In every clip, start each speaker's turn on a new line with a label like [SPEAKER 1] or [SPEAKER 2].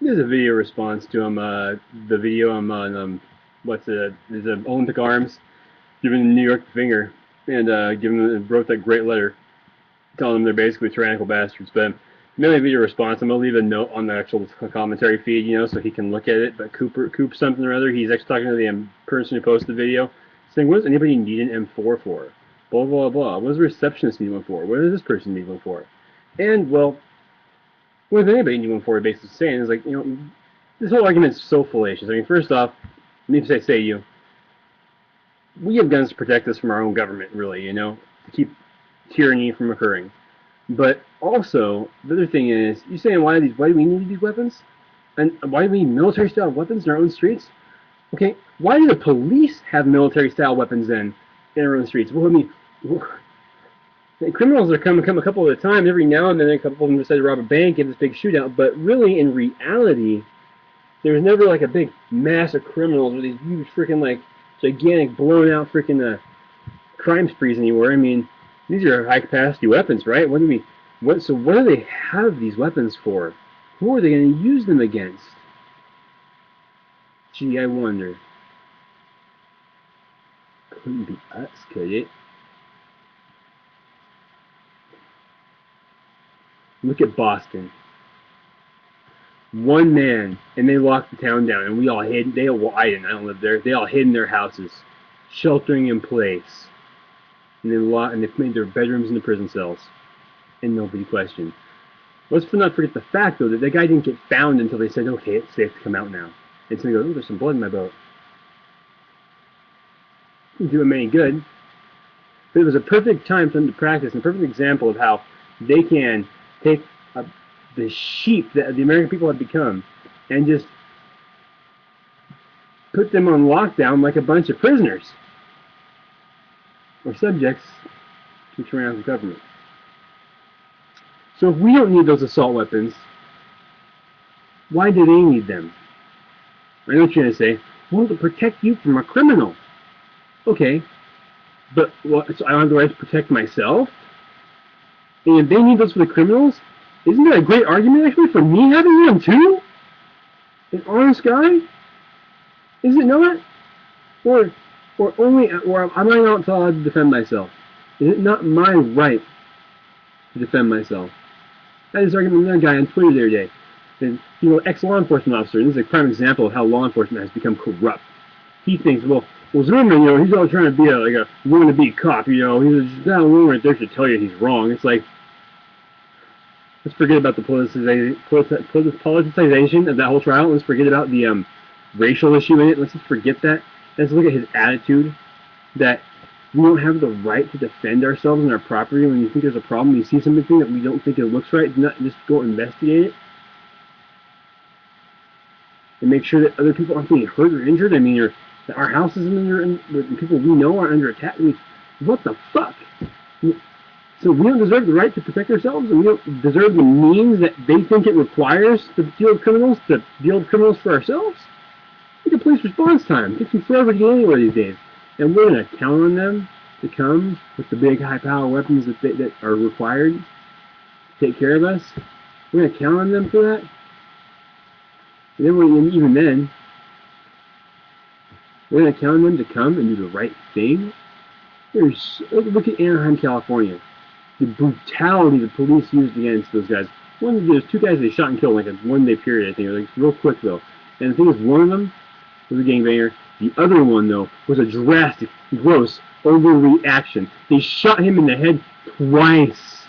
[SPEAKER 1] There's a video response to him. The video on there's a Olympic Arms giving New York the finger and wrote that great letter telling them they're basically tyrannical bastards. But mainly video response. I'm gonna leave a note on the actual commentary feed, so he can look at it. But Coop something or other, he's actually talking to the person who posted the video, saying, "What does anybody need an M4 for? Blah blah blah. What does the receptionist need one for? What does this person need one for?" And well, what does anybody need one for? Basically saying is like, this whole argument is so fallacious. I mean, first off, let me say you, we have guns to protect us from our own government, really, to keep tyranny from occurring. But also, the other thing is, you're saying why do we need these weapons? And why do we need military-style weapons in our own streets? Okay, why do the police have military-style weapons then in our own streets? Well, I mean, criminals are come a couple at a time. Every now and then, a couple of them decide to rob a bank, get this big shootout. But really, in reality, there was never like a big mass of criminals or these huge freaking like gigantic blown out freaking crime sprees anywhere. I mean, these are high capacity weapons, right? What do they have these weapons for? Who are they going to use them against? Gee, I wonder. Couldn't be us, could it? Look at Boston. One man, and they locked the town down, and we all hid. I don't live there. They all hid in their houses, sheltering in place. And they've made their bedrooms into prison cells, and nobody questioned. Let's not forget the fact, though, that that guy didn't get found until they said, "Okay, it's safe to come out now." And so they go, "Oh, there's some blood in my boat." Didn't do him any good. But it was a perfect time for them to practice, and a perfect example of how they can take the sheep that the American people have become and just put them on lockdown like a bunch of prisoners or subjects to tyrannical government. So if we don't need those assault weapons, why do they need them? I know what you're going to say. Well, to protect you from a criminal. Okay, but so I don't have the right to protect myself? And if they need those for the criminals, isn't that a great argument actually for me having one too? An honest guy? Is it not? Or am I not allowed to defend myself? Is it not my right to defend myself? I had this argument with another guy on Twitter the other day. And ex-law enforcement officer, and this is a prime example of how law enforcement has become corrupt. He thinks, well, Zimmerman, he's all trying to be a wannabe cop, he's that alone right there should tell you he's wrong. It's like, let's forget about the politicization of that whole trial. Let's forget about the racial issue in it. Let's just forget that. Let's look at his attitude that we don't have the right to defend ourselves and our property. When you think there's a problem, you see something that we don't think it looks right, not just go investigate it and make sure that other people aren't being hurt or injured. I mean, that our house is people we know are under attack. I mean, what the fuck? So we don't deserve the right to protect ourselves, and we don't deserve the means that they think it requires to deal with criminals for ourselves? Look at police response time. It takes them forever to get anywhere these days. And we're going to count on them to come with the big high-power weapons that are required to take care of us. We're going to count on them for that. And then even then, we're going to count on them to come and do the right thing. Look at Anaheim, California. The brutality the police used against those guys. There's two guys they shot and killed in like a one-day period, I think. Like real quick though. And the thing is, one of them was a gangbanger. The other one though was a drastic, gross overreaction. They shot him in the head twice.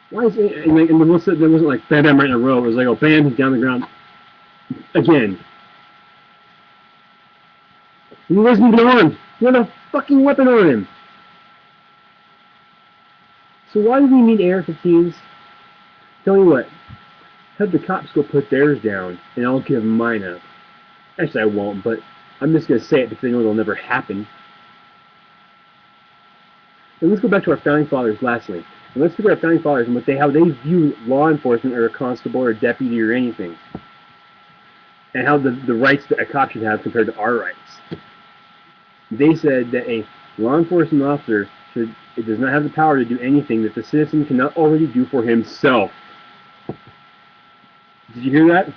[SPEAKER 1] Why is it? And there wasn't like bam, bam right in a row. It was like, oh, bam, he's down the ground again. He wasn't even armed. He had a fucking weapon on him. So why do we need AR-15s? Tell you what, have the cops go put theirs down, and I'll give mine up. Actually, I won't, but I'm just going to say it because I know it'll never happen. And let's go back to our Founding Fathers, lastly. And let's look at our Founding Fathers and how they view law enforcement or a constable or a deputy or anything. And how the rights that a cop should have compared to our rights. They said that a law enforcement officer does not have the power to do anything that the citizen cannot already do for himself. Did you hear that?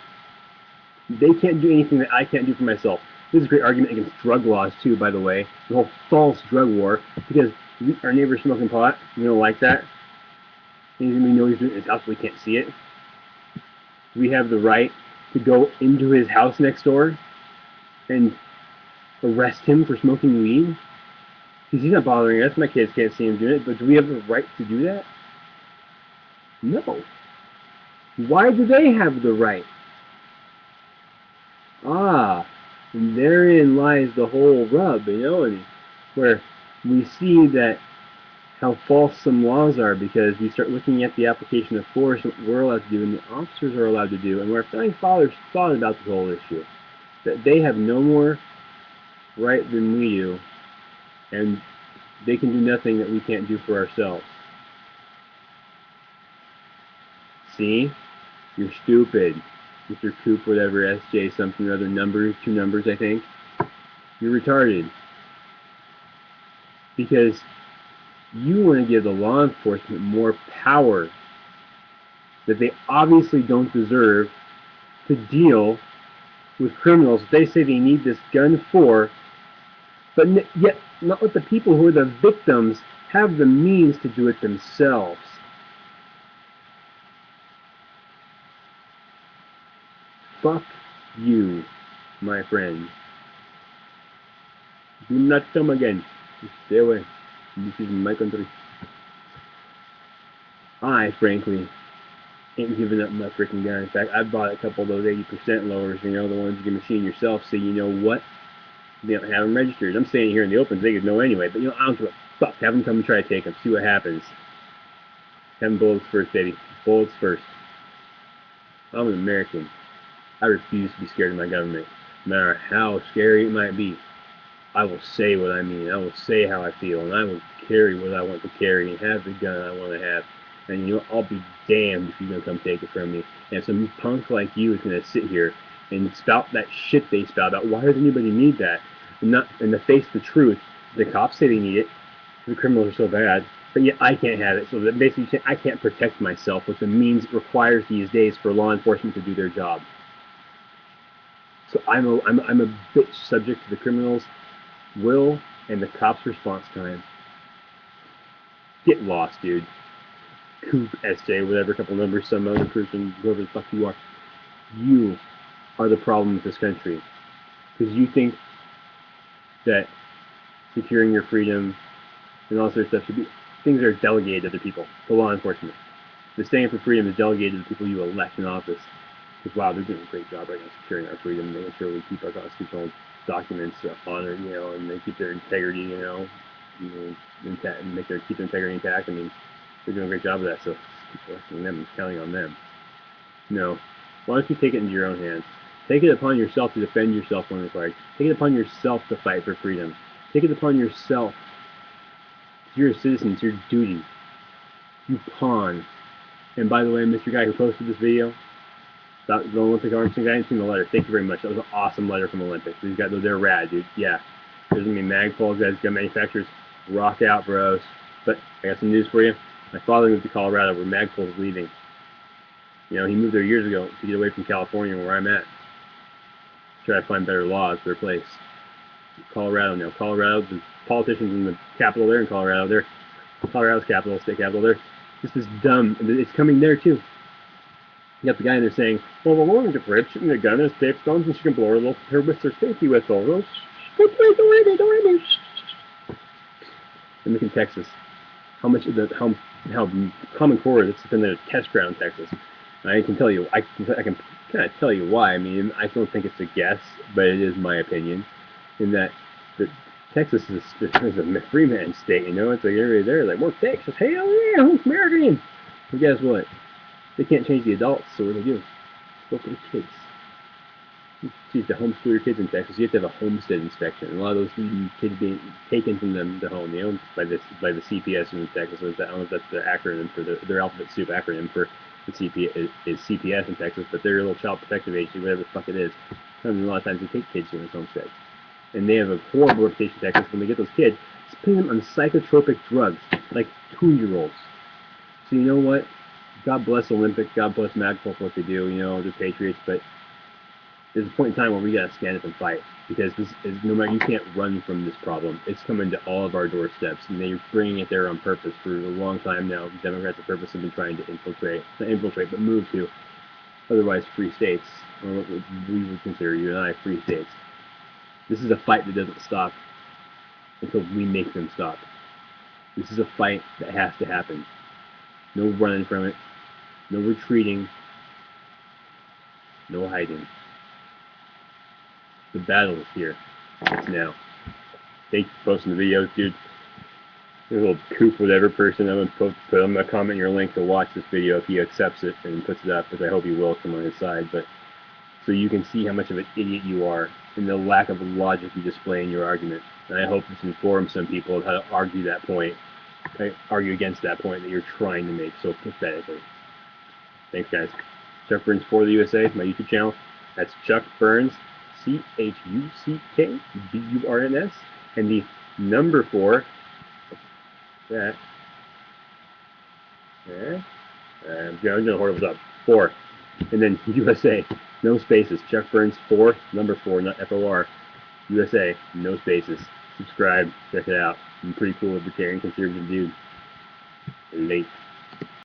[SPEAKER 1] They can't do anything that I can't do for myself. This is a great argument against drug laws, too, by the way. The whole false drug war. Because our neighbor's smoking pot. We don't like that. And we know he's doing it in his house, we can't see it. We have the right to go into his house next door and arrest him for smoking weed. Because he's not bothering us. My kids can't see him doing it. But do we have the right to do that? No. Why do they have the right? Ah, and therein lies the whole rub, you know, and where we see that how false some laws are, because we start looking at the application of force, what we're allowed to do and the officers are allowed to do, and where founding fathers thought about this whole issue, that they have no more right than we do, and they can do nothing that we can't do for ourselves. See? You're stupid. Mr. Coop, whatever, SJ something or other, numbers, 2 numbers, I think. You're retarded. Because you want to give the law enforcement more power that they obviously don't deserve to deal with criminals they say they need this gun for, but yet not let the people who are the victims have the means to do it themselves. Fuck you, my friend. Do not come again. Just stay away. This is my country. I, frankly, ain't giving up my freaking gun. In fact, I bought a couple of those 80% lowers, you know, the ones you can machine yourself, so you know what? They don't have them registered. I'm saying here in the open, they could know anyway, but you know, I don't give a fuck. Have them come and try to take them. See what happens. Have them bullets first, baby. Bullets first. I'm an American. I refuse to be scared of my government. No matter how scary it might be, I will say what I mean. I will say how I feel, and I will carry what I want to carry and have the gun I want to have. And you know, I'll be damned if you're going to come take it from me. And some punk like you is going to sit here and spout that shit they spout about. Why does anybody need that? And not in the face of the truth. The cops say they need it. The criminals are so bad. But yet I can't have it. So that basically I can't protect myself with the means it requires these days for law enforcement to do their job. So I'm a bitch subject to the criminals' will and the cops' response time. Get lost, dude. Coop, SJ, whatever, couple numbers, some other person, whoever the fuck you are. You are the problem with this country. Because you think that securing your freedom and all sorts of stuff should be things that are delegated to other people, to law enforcement. The stand for freedom is delegated to the people you elect in office. Because, wow, they're doing a great job right now securing our freedom, making sure we keep our constitutional documents honored, you know, and they keep their integrity, you know intact, and keep their integrity intact. I mean, they're doing a great job of that, so keep electing them and counting on them. No. Why don't you take it into your own hands? Take it upon yourself to defend yourself when required. Take it upon yourself to fight for freedom. Take it upon yourself. You're a citizen. It's your duty. You pawn. And by the way, Mr. Guy who posted this video, the Olympic arms guy, I didn't see the letter. Thank you very much. That was an awesome letter from Olympics. These guys, they're rad, dude. Yeah. There's going to be magpoles, guys, gun manufacturers. Rock out, bros. But I got some news for you. My father moved to Colorado where Magpul is leaving. You know, he moved there years ago to get away from California where I'm at. Try to find better laws for their place. Colorado now. Colorado, the politicians in the capital there in Colorado, they're Colorado's capital, state capital, they're just as dumb. It's coming there too. You got the guy in there saying, well, we're willing to grip shooting a gun as tape stones and she can blow her with her safety whistle. Don't worry me. And look in Texas. How much of the how Common Core is in the test ground, Texas. I can tell you, I can kind of tell you why. I mean, I don't think it's a guess, but it is my opinion, in that Texas is a free man state. You know, it's like everybody there like, more Texas, hell yeah, I'm American. But guess what? They can't change the adults, so what do they do? Go for the kids. You have to homeschool your kids in Texas. You have to have a homestead inspection. And a lot of those kids being taken from them to home, you know, by the CPS in Texas. I don't know if that's the acronym for their alphabet soup acronym for the is CPS in Texas, but they're a little child protective agency, whatever the fuck it is. A lot of times they take kids to this homestead. And they have a horrible reputation in Texas when they get those kids, it's putting them on psychotropic drugs, like 2-year-olds. So you know what? God bless Olympic, God bless Magpul for what they do, you know, the Patriots, but there's a point in time where we gotta stand up and fight, because this is, no matter, you can't run from this problem. It's coming to all of our doorsteps, and they're bringing it there on purpose for a long time now. Democrats, on purpose, have been trying to not infiltrate, but move to otherwise free states, or what we would consider, you and I, free states. This is a fight that doesn't stop until we make them stop. This is a fight that has to happen. No running from it, no retreating, no hiding. The battle is here. It's now. Thanks for posting the videos, dude. There's a little koof whatever person. I'm gonna comment your link to watch this video if he accepts it and puts it up, because I hope he will come on his side. But so you can see how much of an idiot you are and the lack of logic you display in your argument. And I hope this informs some people of how to argue that point, argue against that point that you're trying to make so pathetically. Thanks, guys. Chuck Burns for the USA, my YouTube channel. That's Chuck Burns, ChuckBurns, and the number 4. That. I'm gonna hold it up. 4, and then USA, no spaces. Chuck Burns 4, number 4, not FOR. USA, no spaces. Subscribe, check it out. I'm a pretty cool libertarian conservative dude. Late.